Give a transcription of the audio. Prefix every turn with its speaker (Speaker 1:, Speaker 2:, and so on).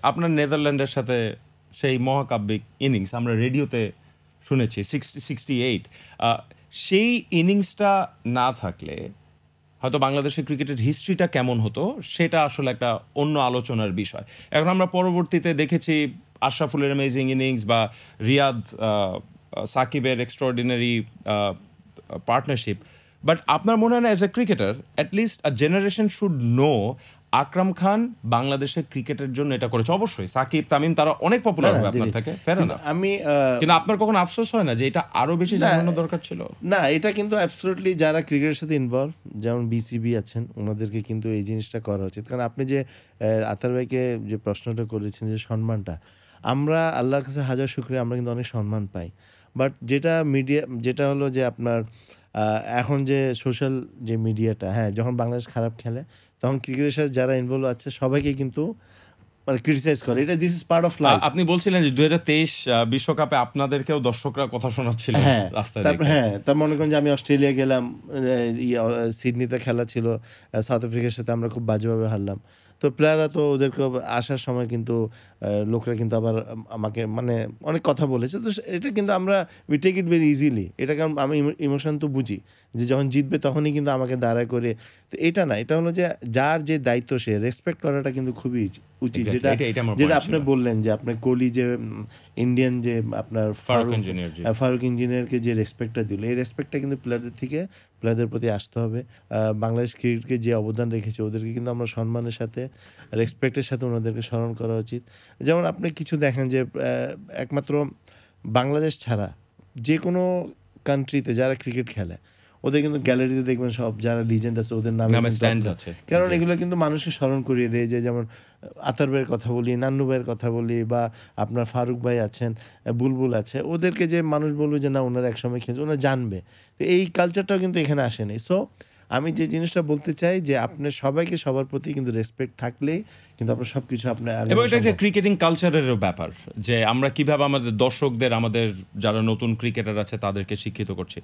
Speaker 1: আপনার নেদারল্যান্ডের সাথে সেই মহাকাব্যিক ইনিংস আমরা রেডিওতে শুনেছি 68, সেই ইনিংসটা না থাকলে হয়তো বাংলাদেশের ক্রিকেটের হিস্ট্রিটা কেমন হতো সেটা আসলে একটা অন্য আলোচনার বিষয়। এখন আমরা পরবর্তীতে দেখেছি আশরাফুলের অ্যামেজিং ইনিংস বা রিয়াদ সাকিবের এক্সট্রাঅর্ডিনারি পার্টনারশিপ, বাট আপনার মনে হয় না as a cricketer at least a generation should know Akram Khan বাংলাদেশের ক্রিকেটের জন্য এটা করেছে? অবশ্যই সাকিব তামিম তারা অনেক
Speaker 2: না
Speaker 1: পপুলার
Speaker 2: না
Speaker 1: হবে আপনার
Speaker 2: দিদি,
Speaker 1: থেকে, ফের
Speaker 2: কিন্তু
Speaker 1: না,
Speaker 2: আমি
Speaker 1: কিন্তু আপনার কখনো আফসোস হয় না যে এটা আরো বেশি
Speaker 2: না
Speaker 1: জানানো দরকার ছিল?
Speaker 2: না এটা কিন্তু অ্যাবসলিউটলি যারা ক্রিকেটের সাথে ইনভলভ, যেমন বিসিবি আছেন, ওনাদেরকে কিন্তু এই জিনিসটা করা উচিত। কারণ আপনি যে আতার ভাইকে যে প্রশ্নটা করেছেন যে সম্মানটা, আমরা আল্লাহর কাছে হাজার শুকরিয়া, আমরা কিন্তু অনেক সম্মান পাই। বাট যেটা মিডিয়া, যেটা হলো যে আপনার এখন যে সোশ্যাল যে মিডিয়াটা, হ্যাঁ, যখন বাংলাদেশ খারাপ খেলে তখন ক্রিকেটের সাথে যারা ইনভলভ আছে সবাইকে কিন্তু মানে ক্রিটিসাইজ করে। এটা this is part of life.
Speaker 1: আপনি বলছিলেন যে 2023 বিশ্বকাপে আপনাদেরকেও দর্শকরা কথা শোনাচ্ছিলেন
Speaker 2: হ্যাঁ,
Speaker 1: রাস্তায়
Speaker 2: তারপর
Speaker 1: দেখে।
Speaker 2: হ্যাঁ, তার মনে করেন যে আমি অস্ট্রেলিয়া গেলাম, সিডনিতে খেলা ছিল, সাউথ আফ্রিকার সাথে আমরা খুব বাজেভাবে হারলাম। তো প্লেয়াররা তো ওদেরকে আসার সময় কিন্তু লোকরা কিন্তু আবার আমাকে মানে অনেক কথা বলেছে। তো এটা কিন্তু আমরা we take it very easily. এটা কারণ আমি ইমোশন তো বুঝি যে যখন জিতবে তখনই কিন্তু আমাকে দাঁড়ায় করে। তো এটা না, এটা হলো যে যার যে দায়িত্ব সে রেসপেক্ট করাটা কিন্তু খুবই উচিত।
Speaker 1: এক্স্যাক্টলি,
Speaker 2: যেটা
Speaker 1: এটা আমার
Speaker 2: যেটা
Speaker 1: পয়েন্ট
Speaker 2: আপনি
Speaker 1: ছিল।
Speaker 2: বললেন যে আপনার কোহলি যে ইন্ডিয়ান যে আপনার
Speaker 1: ফারুক ইঞ্জিনিয়ার জি।
Speaker 2: ফারুক ইঞ্জিনিয়ারকে যে রেসপেক্টটা দিল, এই রেসপেক্টটা কিন্তু প্লেয়ারদের থেকে প্লেয়ারদের প্রতি আসতে হবে। বাংলাদেশ ক্রিকেটকে যে অবদান রেখেছে ওদেরকে কিন্তু আমরা সম্মানের সাথে, রেসপেক্টের সাথে ওনাদেরকে স্মরণ করা উচিত। যেমন আপনি কিছু দেখেন যে একমাত্র বাংলাদেশ ছাড়া যে কোনো কান্ট্রিতে যারা ক্রিকেট খেলে ওদের কিন্তু গ্যালারিতে দেখবেন সব যারা লিজেন্ড আছে ওদের নামে
Speaker 1: নামে
Speaker 2: কিন্তু
Speaker 1: স্ট্যান্ডস
Speaker 2: আপনার,
Speaker 1: আছে
Speaker 2: কারণ
Speaker 1: জি।
Speaker 2: এগুলো কিন্তু মানুষকে স্মরণ করিয়ে দেয় যে যেমন আতার ভাইয়ের কথা বলি, নান্নু ভাইয়ের কথা বলি, বা আপনার ফারুক ভাই আছেন, বুলবুল আছে, ওদেরকে যে মানুষ বলবে যে না ওনারা একসময় খেলছে, ওনারা জানবে। তো এই কালচারটাও কিন্তু এখানে আসেনি। সো আমি যে জিনিসটা বলতে চাই যে আপনার সবাইকে সবার প্রতি কিন্তু রেসপেক্ট থাকলেই কিন্তু আপনার সব কিছু আপনার
Speaker 1: এবং
Speaker 2: আগানো
Speaker 1: এটা একটা
Speaker 2: সম্ভব।
Speaker 1: ক্রিকেটিং কালচারেরও ব্যাপার যে আমরা কিভাবে আমাদের দর্শকদের, আমাদের যারা নতুন ক্রিকেটার আছে তাদেরকে শিক্ষিত করছি।